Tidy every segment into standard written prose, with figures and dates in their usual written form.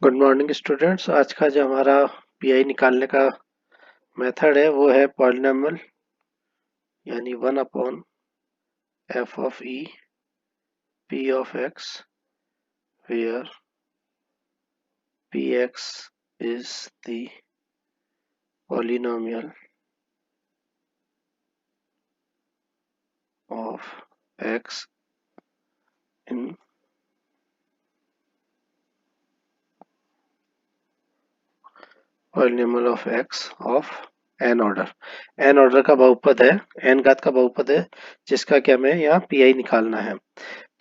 Good morning students. आज का जो हमारा पीआई निकालने का मेथड है वो है पॉलिनोमियल यानी 1/f(e) p of x where px is the polynomial of x in polynomial of x of n order. n order का बहुपद है, n घात का बहुपद है जिसका कि हमें यहाँ पीआई निकालना है।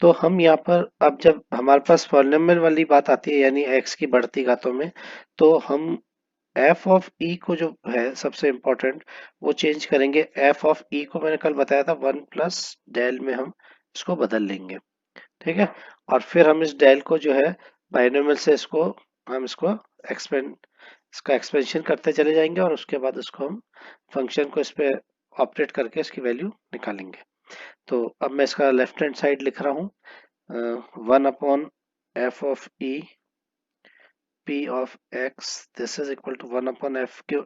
तो हम यहाँ पर अब जब हमारे पास पॉलिनोमियल वाली बात आती है यानी x की बढ़ती घातों में, तो हम f ऑफ e को जो है सबसे इम्पोर्टेंट वो चेंज करेंगे। f ऑफ e को मैंने कल बताया था 1 प्लस डेल में हम इसको बदल लेंगे, ठीक है। और फिर हम इस डेल को जो है बाइनोमियल से इसको एक्सपेंड इसका एक्सपेंशन करते चले जाएंगे और उसके बाद उसको हम फंक्शन को इस पे ऑपरेट करके इसकी वैल्यू निकालेंगे। तो अब मैं इसका लेफ्ट हैंड साइड लिख रहा हूँ, 1/f(e) p of x this is equal to 1/f क्यों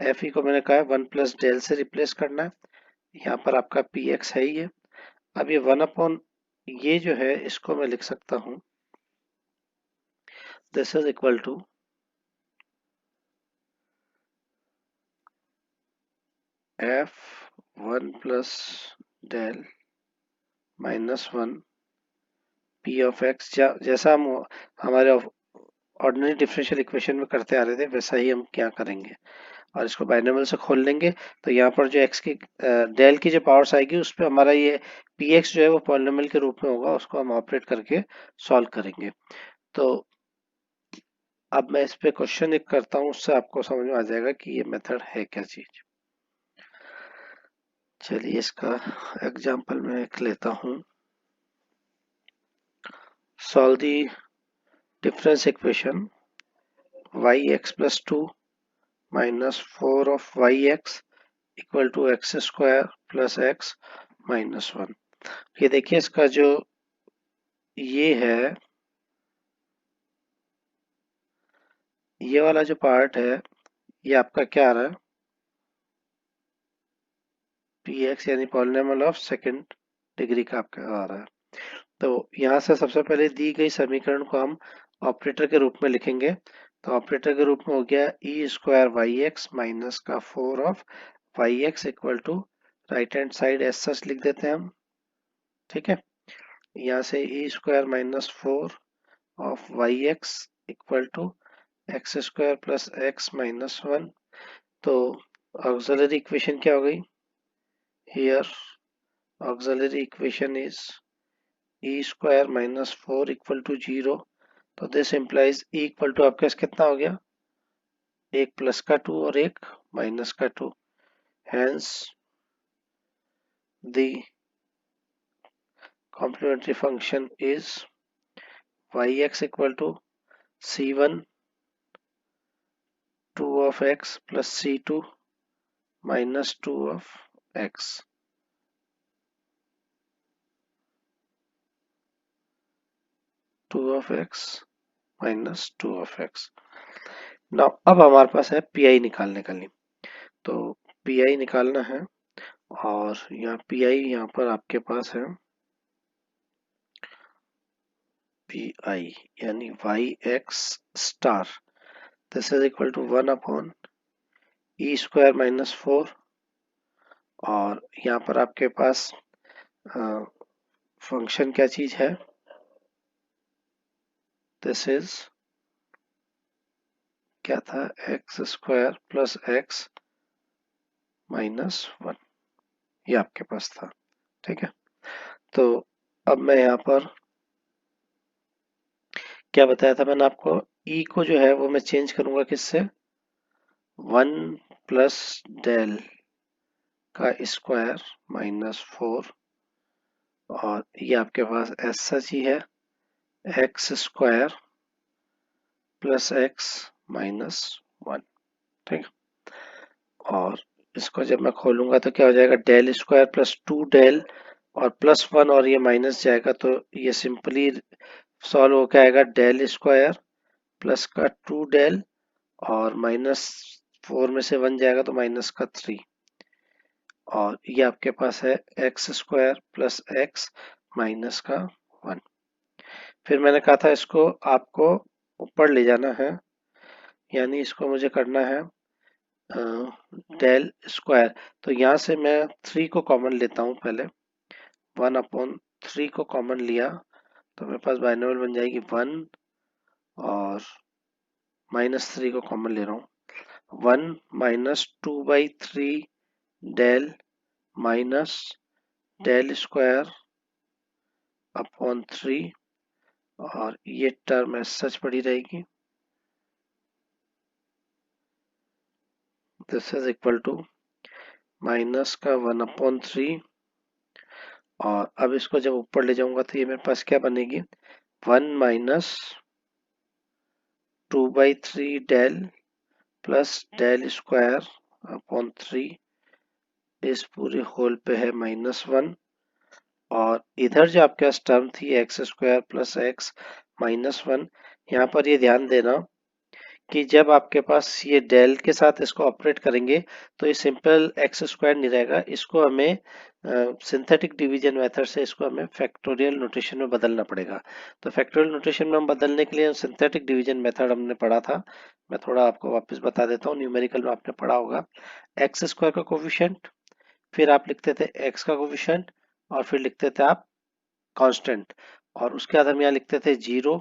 एफ ई को मैंने कहा है 1 प्लस डेल से रिप्लेस करना है। यहाँ पर आपका पी एक्स है ही है। अब ये 1/ ये जो है इसको मैं लिख सकता हूँ, this is equal to f 1 plus del -1 p of x। जैसा हम हमारे ऑर्डिनरी डिफरेंशियल इक्वेशन में करते आ रहे थे वैसा ही हम क्या करेंगे और इसको बाइनोमियल से खोल लेंगे। तो यहाँ पर जो x की डेल की जो पावर्स आएगी उस पर हमारा ये px जो है वो पॉलिनोमियल के रूप में होगा, उसको हम ऑपरेट करके सॉल्व करेंगे। तो अब मैं इस पे क्वेश्चन एक करता हूँ, उससे आपको समझ में आ जाएगा कि ये मेथड है क्या चीज। चलिए इसका एग्जांपल मैं एक लेता हूँ। Solve the difference equation yx plus 2 minus 4 of yx equal to x square plus x -1। ये देखिए इसका जो ये है, ये वाला जो पार्ट है ये आपका क्या आ रहा है, px यानी पॉलिनोमियल ऑफ सेकंड डिग्री का आपका आ रहा है। तो यहाँ से सबसे पहले दी गई समीकरण को हम ऑपरेटर के रूप में लिखेंगे। तो ऑपरेटर के रूप में हो गया e square y x minus का 4 of y x equal to right hand side as such लिख देते हैं हम, ठीक है। यहाँ से e square -4 of y x equal to x square plus x -1। तो ऑक्सिलरी इक्वेशन क्या हो गई, here auxiliary equation is e square -4 equal to 0। तो this implies e equal to आपके पास कितना हो गया, एक प्लस का 2 और एक माइनस का 2। Hence the complementary function is yx equal to c1 2 of x plus c2 -2 of x। Two of x -2 of x. Now अब हमारे पास है पीआई निकालने के लिए। तो पीआई निकालना है और यहाँ पीआई यहाँ पर आपके पास है पीआई यानी y x star this is equal to 1/e square -4 और यहाँ पर आपके पास फंक्शन क्या चीज है, दिस इज क्या था, एक्स स्क्वायर प्लस एक्स -1, ये आपके पास था, ठीक है। तो अब मैं यहाँ पर क्या बताया था मैंने आपको, ई को जो है वो मैं चेंज करूंगा किससे, 1 प्लस डेल का स्क्वायर -4 और ये आपके पास एस सच ही है एक्स स्क्वायर प्लस एक्स -1, ठीक। और इसको जब मैं खोलूंगा तो क्या हो जाएगा, डेल स्क्वायर प्लस 2 डेल और +1 और ये माइनस जाएगा तो ये सिंपली सॉल्व होकर आएगा डेल स्क्वायर प्लस का 2 डेल और -4 में से 1 जाएगा तो माइनस का 3 और ये आपके पास है x square plus x minus का 1। फिर मैंने कहा था इसको आपको ऊपर ले जाना है, यानी इसको मुझे करना है डेल स्क्वायर। तो यहाँ से मैं 3 को कॉमन लेता हूँ पहले, 1/3 को कॉमन लिया तो मेरे पास बाइनोमियल बन जाएगी 1 और -3 को कॉमन ले रहा हूँ 1 -2/3 del minus del square upon 3 और ये टर्म एज सच पड़ी रहेगी। This is equal to minus का 1/3 और अब इसको जब ऊपर ले जाऊंगा तो ये मेरे पास क्या बनेगी 1 -2/3 del plus del square upon 3 इस पूरे होल पे है -1 और इधर जो आपके पास टर्म थी एक्स स्क्वायर प्लस एक्स -1, यहाँ पर ये ध्यान देना कि जब आपके पास ये डेल के साथ इसको ऑपरेट करेंगे तो ये सिंपल एक्स स्क्वायर नहीं रहेगा, इसको हमें सिंथेटिक डिवीजन मेथड से इसको हमें फैक्टोरियल नोटेशन में बदलना पड़ेगा। तो फैक्टोरियल नोटेशन में हम बदलने के लिए सिंथेटिक डिवीजन मेथड हमने पढ़ा था, मैं थोड़ा आपको वापस बता देता हूँ। न्यूमेरिकल में आपने पढ़ा होगा एक्स स्क्वायर का कोफिशिएंट, फिर आप लिखते थे एक्स का कोफिशिएंट और फिर लिखते थे आप कांस्टेंट और उसके बाद हम यहाँ लिखते थे 0,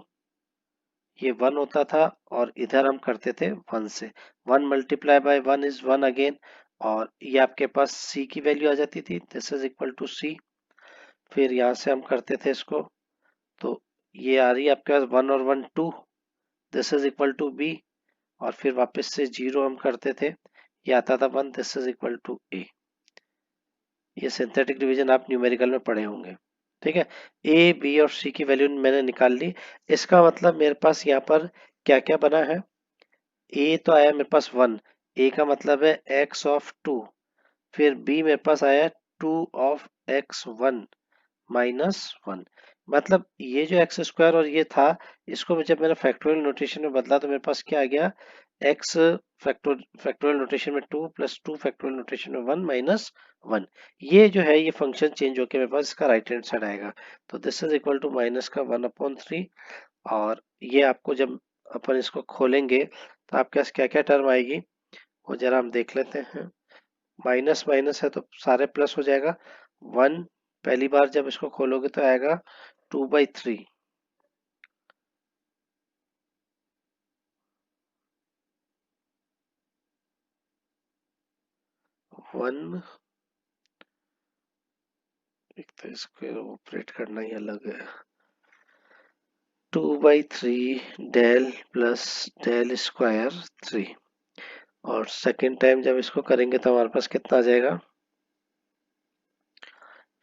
ये 1 होता था और इधर हम करते थे 1 से 1 मल्टीप्लाई बाय 1 इज 1 अगेन और ये आपके पास c की वैल्यू आ जाती थी, this is equal to c। फिर यहाँ से हम करते थे इसको तो ये आ रही है आपके पास 1 और 1 2, this is equal to b और फिर वापस से 0 हम करते थे, ये आता था 1, this is equal to a। ये सिंथेटिक डिवीजन आप न्यूमेरिकल में पढ़े होंगे, ठीक है। ए बी और सी की वैल्यू मैंने निकाल ली, इसका मतलब मेरे पास यहाँ पर क्या क्या बना है। ए तो आया मेरे पास 1, ए का मतलब है x ऑफ 2, फिर b मेरे पास आया 2 ऑफ x1 -1, मतलब ये जो एक्स स्क्वायर और ये था इसको जब मैंने फैक्टोरियल नोटेशन में बदला तो मेरे पास क्या आ गया एक्स फैक्टोरियल नोटेशन में 2 प्लस 2 फैक्टोरियल नोटेशन में 1 -1, ये जो है ये फंक्शन चेंज होकर मेरे पास इसका राइट हैंड साइड आएगा। तो this is equal to minus का 1/3 और ये आपको जब अपन इसको खोलेंगे तो आपके पास क्या क्या टर्म आएगी वो जरा हम देख लेते हैं। माइनस माइनस है तो सारे प्लस हो जाएगा, 1 पहली बार जब इसको खोलोगे तो आएगा 2/3, 1 एक तो इसको ऑपरेट करना ही अलग है, 2/3 डेल प्लस डेल स्क्वायर 3 और सेकेंड टाइम जब इसको करेंगे तो हमारे पास कितना आ जाएगा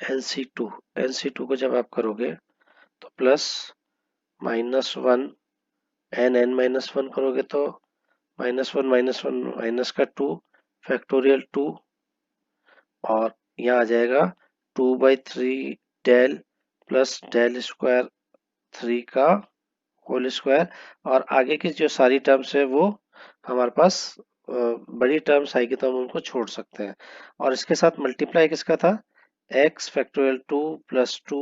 NC2 को जब आप करोगे तो प्लस -1 n करोगे तो -1 का 2 फैक्टोरियल 2 और यहाँ आ जाएगा 2/3 डेल प्लस डेल स्क्वायर 3 का होल स्क्वायर और आगे की जो सारी टर्म्स है वो हमारे पास बड़ी टर्म्स आएगी तो हम उनको छोड़ सकते हैं और इसके साथ मल्टीप्लाई किसका था x factorial 2 plus 2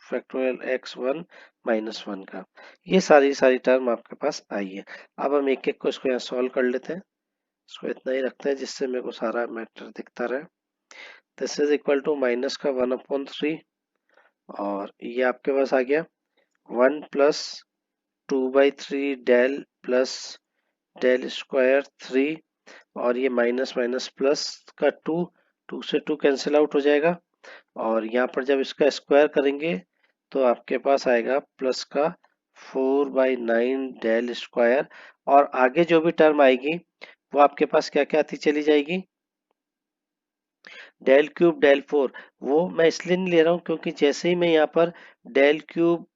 factorial x1 -1 का, ये सारी टर्म आपके पास आई है। अब हम एक एक को इसको यहाँ सॉल्व कर लेते हैं, इसको इतना ही रखते हैं जिससे मेरे को सारा मैटर दिखता रहे। This is equal to minus का 1/3 और ये आपके पास आ गया 1 plus 2/3 del plus del square 3 और ये माइनस माइनस प्लस का 2, 2 से 2 कैंसिल आउट हो जाएगा और यहाँ पर जब इसका स्क्वायर करेंगे तो आपके पास आएगा प्लस का 4/9 डेल स्क्वायर और आगे जो भी टर्म आएगी वो आपके पास क्या क्या आती चली जाएगी डेल क्यूब डेल 4, वो मैं इसलिए नहीं ले रहा हूँ क्योंकि जैसे ही मैं यहाँ पर डेल क्यूब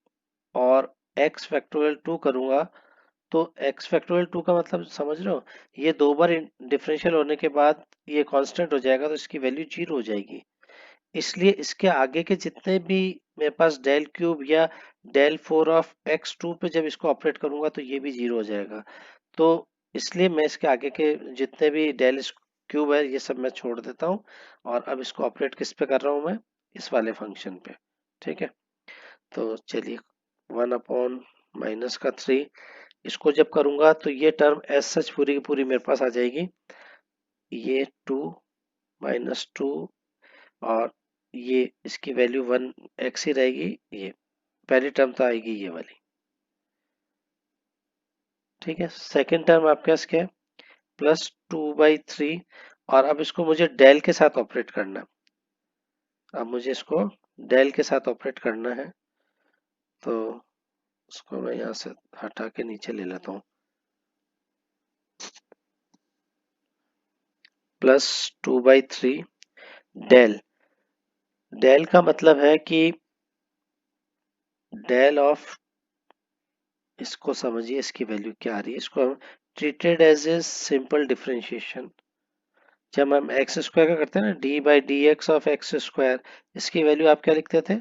और x फैक्टोरियल 2 करूंगा तो x फैक्टोरियल 2 का मतलब समझ रहे हो, ये दो बार डिफरेंशियल होने के बाद ये कांस्टेंट हो जाएगा तो इसकी वैल्यू 0 हो जाएगी, इसलिए इसके आगे के जितने भी मेरे पास डेल क्यूब या डेल 4 ऑफ x2 पे जब इसको ऑपरेट करूंगा तो ये भी 0 हो जाएगा। तो इसलिए मैं इसके आगे के जितने भी डेल क्यूब है ये सब मैं छोड़ देता हूँ, और अब इसको ऑपरेट किस पे कर रहा हूँ मैं, इस वाले फंक्शन पे। ठीक है, तो चलिए 1/-3 इसको जब करूंगा तो ये टर्म एज सच पूरी की पूरी मेरे पास आ जाएगी, ये 2 - 2, और ये इसकी वैल्यू 1x ही रहेगी। ये पहली टर्म तो आएगी ये वाली। ठीक है, सेकेंड टर्म आपके पास क्या है, +2/3, और अब इसको मुझे डेल के साथ ऑपरेट करना है। अब मुझे इसको डेल के साथ ऑपरेट करना है, तो इसको मैं यहाँ से हटा के नीचे ले लेता हूँ। +2/3 डेल, डेल का मतलब है कि डेल ऑफ, इसको समझिए इसकी वैल्यू क्या आ रही है, इसको हम treated as a simple differentiation. जब हम एक्स स्क्वायर का करते हैं ना, d/dx(x²), इसकी वैल्यू आप क्या लिखते थे,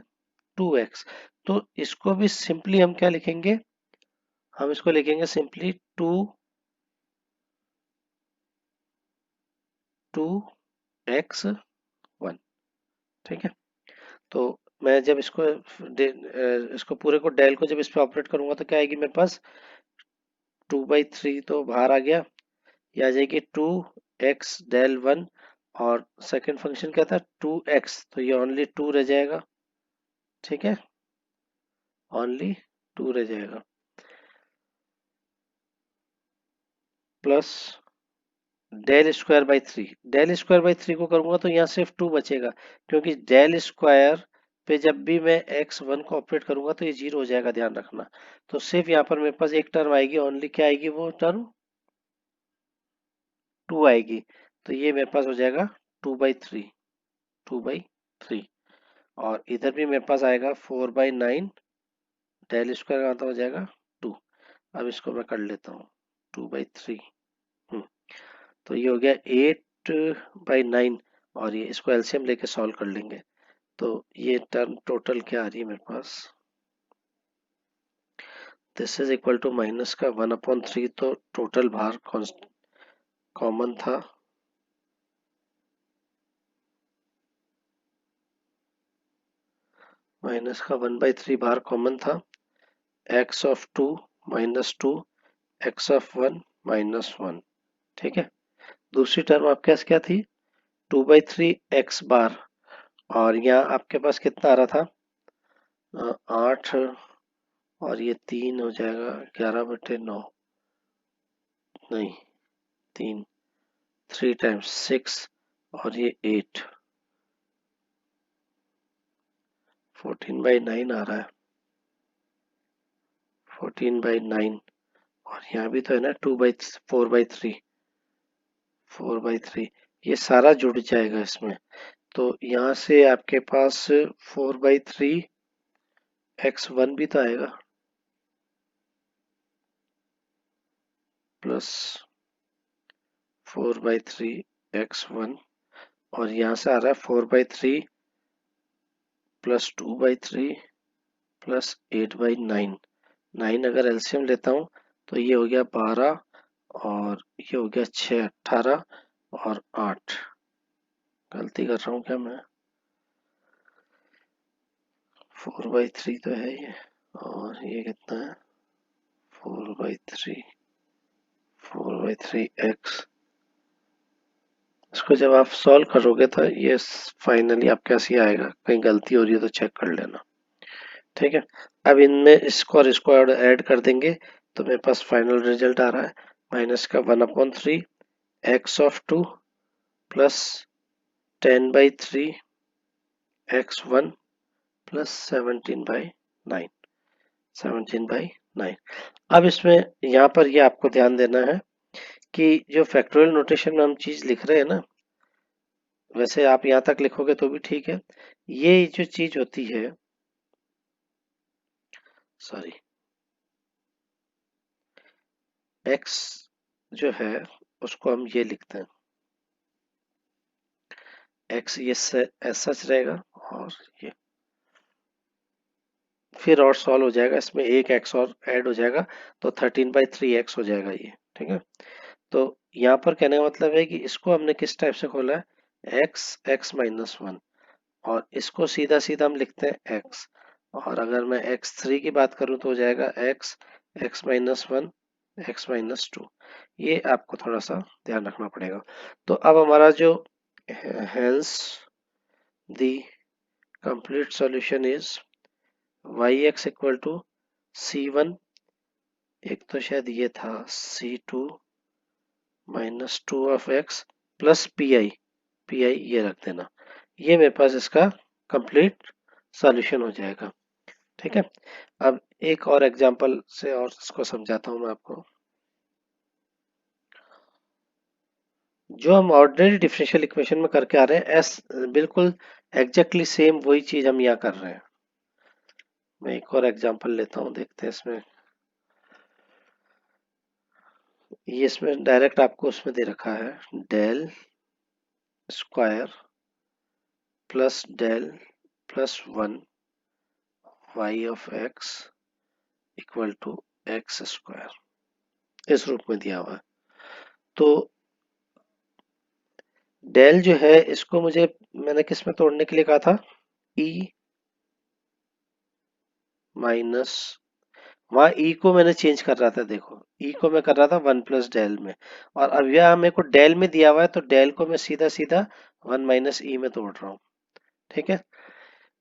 2x। तो इसको भी सिंपली हम क्या लिखेंगे, हम इसको लिखेंगे सिंपली 2x1। ठीक है, तो मैं जब इसको पूरे को डेल को जब इस पे ऑपरेट करूंगा तो क्या आएगी मेरे पास, 2/3 तो बाहर आ गया, ये आ जाएगी 2x del 1, और सेकंड फंक्शन क्या था 2x, तो ये ओनली 2 रह जाएगा। ठीक है, ओनली 2 रह जाएगा, प्लस del²/3, del²/3 को करूंगा तो यहाँ सिर्फ 2 बचेगा, क्योंकि डेल स्क्वायर पे जब भी मैं x1 को ऑपरेट करूंगा तो ये 0 हो जाएगा, ध्यान रखना। तो सिर्फ यहाँ पर मेरे पास एक टर्म आएगी, ओनली क्या आएगी, वो टर्म 2 आएगी। तो ये मेरे पास हो जाएगा 2/3, 2/3, और इधर भी मेरे पास आएगा 4/9, डेल स्क्वायर का मतलब हो जाएगा 2। अब इसको मैं कर लेता हूँ 2/3। तो ये हो गया 8/9, और ये इसको एलसीएम लेके सॉल्व कर लेंगे। तो ये टर्म टोटल क्या आ रही है मेरे पास, this is equal to minus का 1/3, तो टोटल बाहर कॉमन था, माइनस का 1/3 बाहर कॉमन था, x(2) -2, x(1) -1। ठीक है, दूसरी टर्म आपके पास क्या थी, 2/3 x बार, और यहाँ आपके पास कितना आ रहा था, 8, और ये 3 हो जाएगा 11/9, नहीं 3, 3 टाइम्स 6, और ये 8, 14/9 आ रहा है, 14/9, और यहाँ भी तो है ना 4/3, 4/3, ये सारा जुड़ जाएगा इसमें। तो यहाँ से आपके पास 4/3 x1 भी तो आएगा, प्लस 4/3 x1, और यहाँ से आ रहा है 4/3 प्लस 2/3 प्लस 8/9, 9 अगर एलसीएम लेता हूँ तो ये हो गया 12, और ये हो गया 6, 18, और 8, गलती कर रहा हूँ क्या मैं, 4/3 तो है ये, और ये कितना है, 4/3, 4/3 x, इसको जब आप सॉल्व करोगे तो ये फाइनली आपके पास ये आएगा, कहीं गलती हो रही है तो चेक कर लेना। ठीक है, अब इनमें इसको और इसको ऐड कर देंगे तो मेरे पास फाइनल रिजल्ट आ रहा है, माइनस का 1/3 x(2) प्लस 10/3 x1 प्लस 17/9, 17/9। अब इसमें यहाँ पर ये आपको ध्यान देना है कि जो फैक्टोरियल नोटेशन में हम चीज लिख रहे हैं ना, वैसे आप यहाँ तक लिखोगे तो भी ठीक है, ये जो चीज होती है, सॉरी, x जो है उसको हम ये लिखते हैं, x ये ऐसा सच रहेगा, और ये फिर और सॉल्व हो जाएगा, इसमें एक एक्स और ऐड हो जाएगा तो 13/3x हो जाएगा ये। ठीक है, तो यहाँ पर कहने का मतलब है कि इसको हमने किस टाइप से खोला है, x(x-1) और इसको सीधा सीधा हम लिखते हैं x। और अगर मैं x3 की बात करूं तो हो जाएगा x(x-1) x-2। ये आपको थोड़ा सा ध्यान रखना पड़ेगा। तो अब हमारा जो hence the complete solution is yx equal to c1, एक तो शायद ये था c2 minus 2 of x plus P I ये रख देना, ये मेरे पास इसका कंप्लीट सॉल्यूशन हो जाएगा। ठीक है, अब एक और एग्जांपल से और इसको समझाता हूं मैं आपको। जो हम ऑर्डिनरी डिफरेंशियल इक्वेशन में करके आ रहे हैं एस बिल्कुल एग्जैक्टली सेम वही चीज हम यहाँ कर रहे हैं। मैं एक और एग्जांपल लेता हूँ, देखते हैं इसमें। ये इसमें डायरेक्ट आपको उसमें दे रखा है del square plus del plus 1 y of x equal to x square, इस रूप में दिया हुआ है। तो डेल जो है इसको मुझे मैंने किस में तोड़ने के लिए कहा था, ई माइनस, वहां ई को मैंने चेंज कर रहा था, देखो ई को मैं कर रहा था 1 प्लस डेल में, और अब यह मेरे को डेल में दिया हुआ है तो डेल को मैं सीधा सीधा 1 माइनस ई में तोड़ रहा हूँ। ठीक है,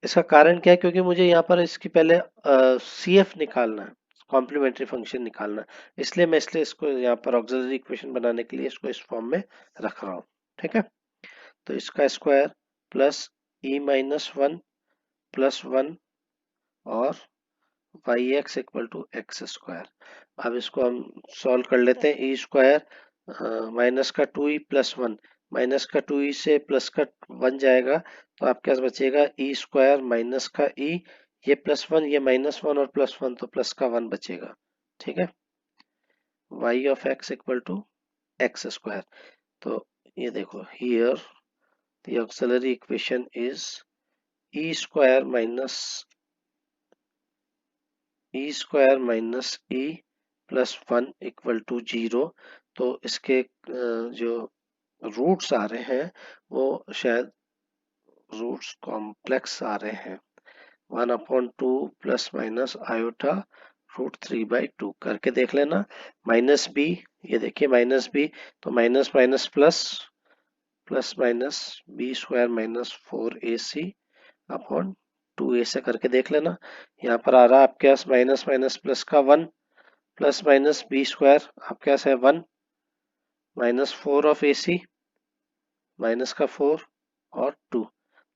इसका कारण क्या है, क्योंकि मुझे यहाँ पर इसकी पहले सी एफ निकालना है, कॉम्प्लीमेंट्री फंक्शन निकालना है, इसलिए इसको यहाँ पर ऑक्सिलरी इक्वेशन बनाने के लिए इसको इस फॉर्म में रख रहा हूँ। ठीक है, तो इसका square plus e minus 1 plus 1 और y x equal to x square. अब इसको हम सॉल्व कर लेते हैं। ई स्क्वायर माइनस का 2e प्लस 1, माइनस का 2e से प्लस का 1 जाएगा तो आपके पास बचेगा ई स्क्वायर माइनस का ई, ये प्लस 1 ये माइनस 1 और प्लस 1 तो प्लस का 1 बचेगा। ठीक है, y of x equal to x square. तो ये देखो here the auxiliary equation is e square minus e plus 1 equal to 0। तो इसके जो रूट्स आ रहे हैं वो शायद रूट्स कॉम्प्लेक्स आ रहे हैं, 1/2 प्लस माइनस आयोटा √3/2 करके देख लेना। माइनस बी, ये देखिए माइनस बी, तो minus minus plus, plus minus b square minus 4ac upon 2a से करके देख लेना। यहाँ पर आ रहा है आपके पास माइनस माइनस प्लस का 1 प्लस माइनस बी स्क्वायर आपके पास है 1 माइनस 4 ऑफ ac माइनस का 4 और 2,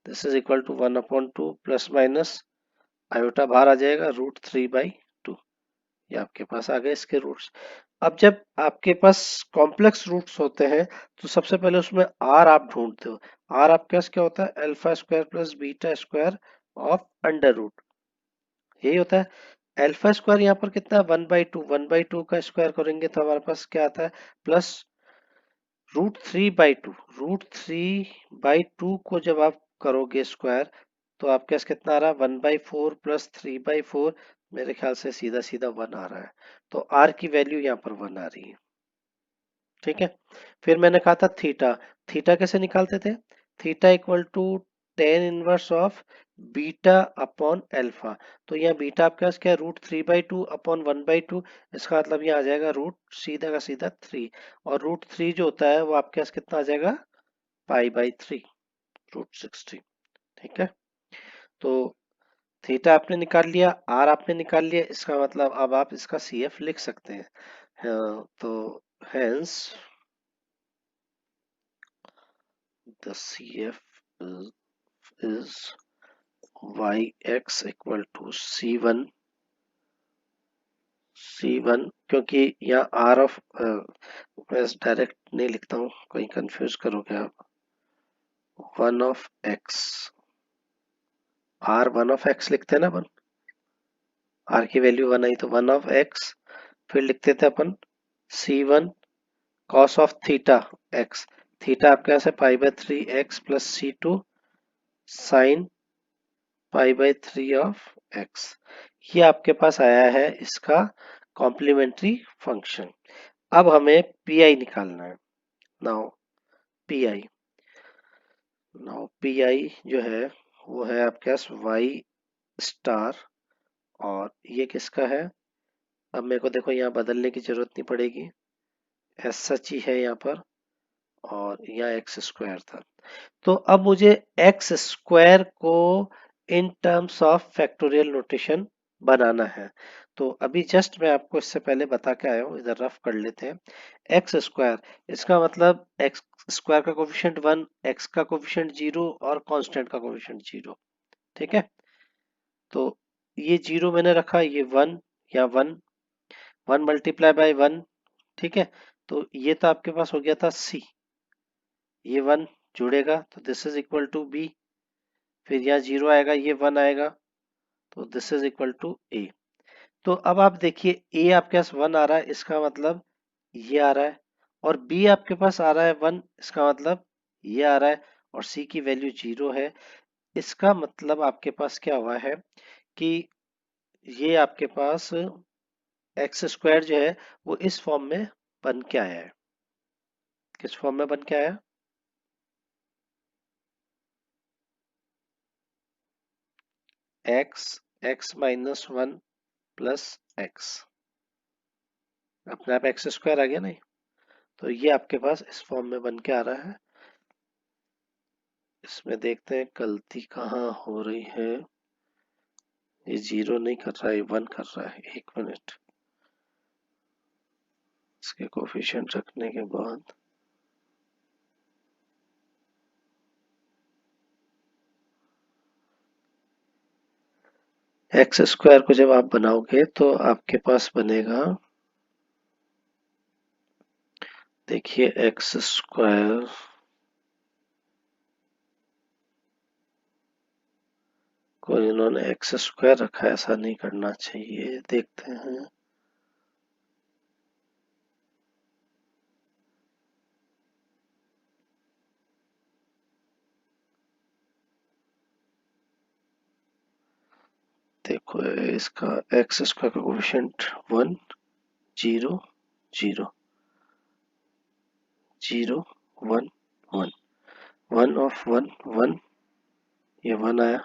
this is equal to 1/2 plus minus iota बाहर आ जाएगा √3/2। ये आपके पास आ गए इसके रूट्स। अब जब आपके पास कॉम्प्लेक्स रूट्स होते हैं तो सबसे पहले उसमें आर आप ढूंढते हो। आर आपके पास क्या होता है, alpha square plus beta square of under root, यही होता है। अल्फा स्क्वायर यहाँ पर कितना है 1/2, 1/2 का स्क्वायर करेंगे तो हमारे पास क्या आता है प्लस √3/2, √3/2 को जब आप करोगे स्क्वायर तो आपके पास कितना आ रहा है 1/4 प्लस 3/4, मेरे ख्याल से सीधा सीधा 1 आ रहा है, तो आर की वैल्यू यहाँ पर 1 आ रही है। ठीक है, फिर मैंने कहा था थीटा, थीटा कैसे निकालते थे, theta equal to tan inverse of beta upon alpha. तो यहाँ बीटा आपके पास क्या है √3/2 अपॉन 1/2, इसका मतलब ये आ जाएगा रूट सीधा का सीधा 3, और √3 जो होता है वो आपके पास कितना आ जाएगा π/3 √16। ठीक है, तो थीटा आपने निकाल लिया, आर आपने निकाल लिया, इसका मतलब अब आप इसका सी एफ लिख सकते हैं। तो hence the C F is yx equal to c1, क्योंकि यहाँ आर ऑफ, मैं डायरेक्ट नहीं लिखता हूँ कहीं कंफ्यूज करोगे आप, 1 of x, or 1 of x लिखते हैं ना अपन, आर की वैल्यू 1 आई तो 1 ऑफ x, फिर लिखते थे अपन c1 cos of theta x, theta आपके पास है π/3x plus c2 sign π/3 of x। ये आपके पास आया है इसका कॉम्प्लीमेंट्री फंक्शन। अब हमें पी आई निकालना है। नाउ पी आई, जो है वो है आपके पास वाई स्टार, और ये किसका है? अब मेरे को देखो यहाँ बदलने की जरूरत नहीं पड़ेगी, एस सच ही है यहाँ पर, और यहाँ एक्स स्क्वायर था। तो अब मुझे एक्स स्क्वायर को in terms of factorial notation बनाना है। तो अभी जस्ट मैं आपको इससे पहले बता के आया हूँ, इधर रफ कर लेते हैं। एक्स स्क्वायर, इसका मतलब एक्स स्क्वायर का कोफिशिएंट 1, एक्स का कोफिशिएंट 0 और कांस्टेंट का कोफिशिएंट 0। ठीक है, तो ये 0 मैंने रखा, ये 1 या 1, 1 मल्टीप्लाई बाय 1। ठीक है, तो ये तो आपके पास हो गया था सी, ये 1 जुड़ेगा तो this is equal to b, फिर यहाँ 0 आएगा, ये 1 आएगा, तो this is equal to a. तो अब आप देखिए ए आपके पास 1 आ रहा है, इसका मतलब ये आ रहा है, और बी आपके पास आ रहा है 1, इसका मतलब ये आ रहा है, और सी की वैल्यू 0 है। इसका मतलब आपके पास क्या हुआ है कि ये आपके पास एक्स स्क्वायर जो है वो इस फॉर्म में बन के आया है। किस फॉर्म में बन के आया? X, x minus 1 plus x, अपने आप एक्स स्क्वायर आ गया नहीं? तो ये आपके पास इस फॉर्म में बन के आ रहा है। इसमें देखते हैं गलती कहाँ हो रही है। ये 0 नहीं कर रहा है, 1 कर रहा है। एक मिनट, इसके कोफिशिएंट रखने के बाद एक्स स्क्वायर को जब आप बनाओगे तो आपके पास बनेगा, देखिए एक्स स्क्वायर को इन्होंने एक्स स्क्वायर रखा है, ऐसा नहीं करना चाहिए। देखते हैं, देखो इसका एक्स स्क्वायर का कोफिशिएंट 1 0 0 0 1 1, 1 ऑफ 1 1, ये 1 आया,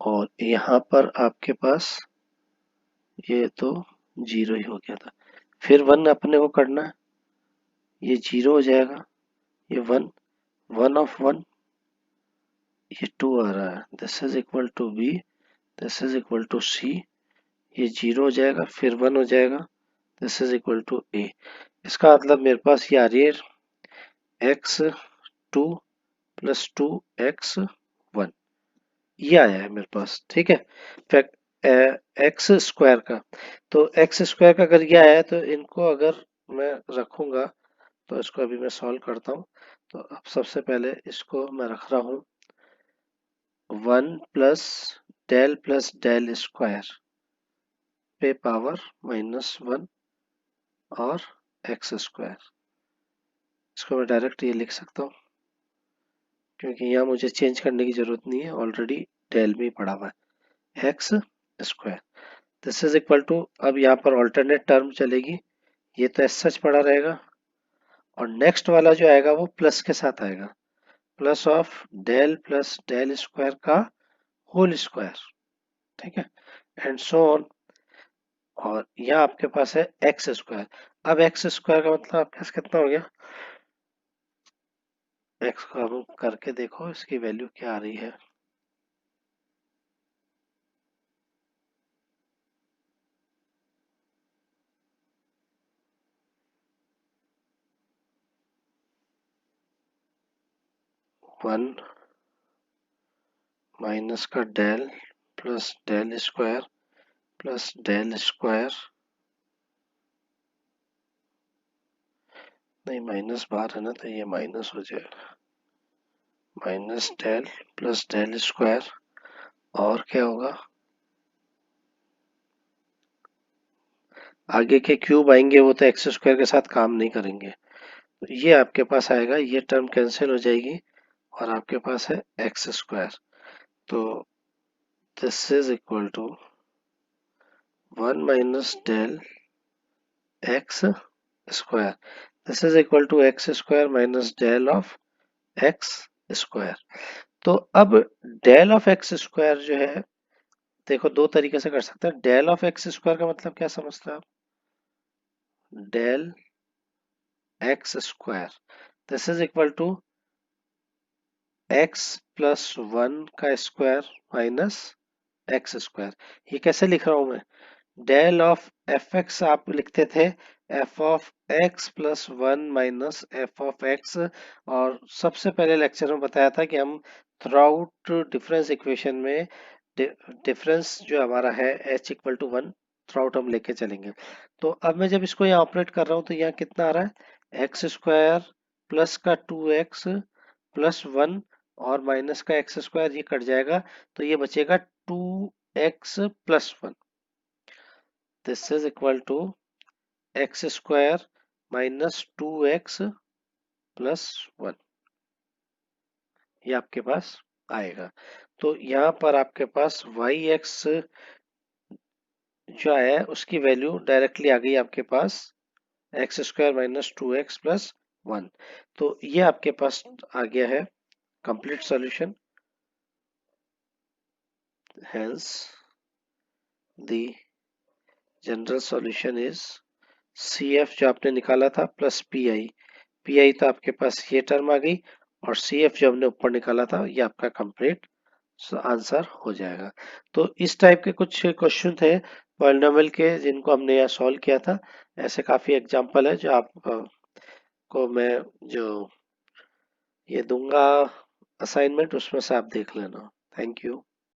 और यहाँ पर आपके पास ये तो 0 ही हो गया था। फिर 1 अपने को करना है, ये 0 हो जाएगा, ये 1, 1 ऑफ 1, ये 2 आ रहा है, this is equal to b, this is equal to c, ये 0 हो जाएगा, फिर 1 हो जाएगा, this is equal to a. इसका मतलब मेरे पास ये आ रही है एक्स 2 प्लस 2x1, ये आया है मेरे पास। ठीक है, एक्स स्क्वायर का, तो एक्स स्क्वायर का अगर ये आया है तो इनको अगर मैं रखूंगा, तो इसको अभी मैं सॉल्व करता हूँ। तो अब सबसे पहले इसको मैं रख रहा हूँ 1 प्लस डेल स्क्वायर पे पावर -1 और एक्स स्क्वायर। इसको मैं डायरेक्ट ये लिख सकता हूँ, क्योंकि यहाँ मुझे चेंज करने की जरूरत नहीं है, ऑलरेडी डेल में ही पड़ा हुआ है x square. This is equal to, अब यहाँ पर ऑल्टरनेट टर्म चलेगी, ये तो एस सच पड़ा रहेगा, और नेक्स्ट वाला जो आएगा वो प्लस के साथ आएगा, plus of del plus del square का होल स्क्वायर। ठीक है, एंड सो ऑन। और यहाँ आपके पास है एक्स स्क्वायर। अब एक्स स्क्वायर का मतलब आपके पास कितना हो गया? एक्स को हम करके देखो इसकी वैल्यू क्या आ रही है। वन माइनस का del plus del square plus del square, नहीं माइनस बाहर है ना, तो ये माइनस हो जाएगा, minus del plus del square, और क्या होगा, आगे के क्यूब आएंगे वो तो एक्स स्क्वायर के साथ काम नहीं करेंगे, तो ये आपके पास आएगा, ये टर्म कैंसिल हो जाएगी, और आपके पास है एक्स स्क्वायर। तो this is equal to 1 minus del x square, this is equal to x square minus del of x square. तो अब डेल ऑफ एक्स स्क्वायर जो है, देखो दो तरीके से कर सकते हैं। डेल ऑफ एक्स स्क्वायर का मतलब क्या समझते हैं आप? Del x square, this is equal to x plus one का स्क्वायर माइनस एक्स स्क्वायर। ये कैसे लिख रहा हूं मैं? डेल ऑफ एफ एक्स आप लिखते थे f of x plus one minus f of x, और सबसे पहले लेक्चर में बताया था कि हम थ्रू आउट डिफरेंस इक्वेशन में डिफरेंस जो हमारा है h equal to one throughout हम लेके चलेंगे। तो अब मैं जब इसको यहाँ ऑपरेट कर रहा हूँ तो यहाँ कितना आ रहा है? एक्स स्क्वायर प्लस का टू एक्स प्लस वन और माइनस का एक्स स्क्वायर, ये कट जाएगा तो ये बचेगा two x plus one. This is equal to x square minus two x plus one, ये आपके पास आएगा। तो यहाँ पर आपके पास वाई एक्स जो है उसकी वैल्यू डायरेक्टली आ गई आपके पास x square minus two x plus one. तो ये आपके पास आ गया है complete solution. Hence the general solution is C F जो आपने निकाला था plus P I, P I तो आपके पास ये टर्म आ गई, और सी एफ जो हमने ऊपर निकाला था ये आपका कंप्लीट आंसर हो जाएगा। तो इस टाइप के कुछ क्वेश्चन थे पॉलिनोमियल के जिनको हमने यहाँ सॉल्व किया था। ऐसे काफी एग्जांपल है जो आप को मैं जो ये दूंगा असाइनमेंट, उसमें से आप देख लेना। Thank you.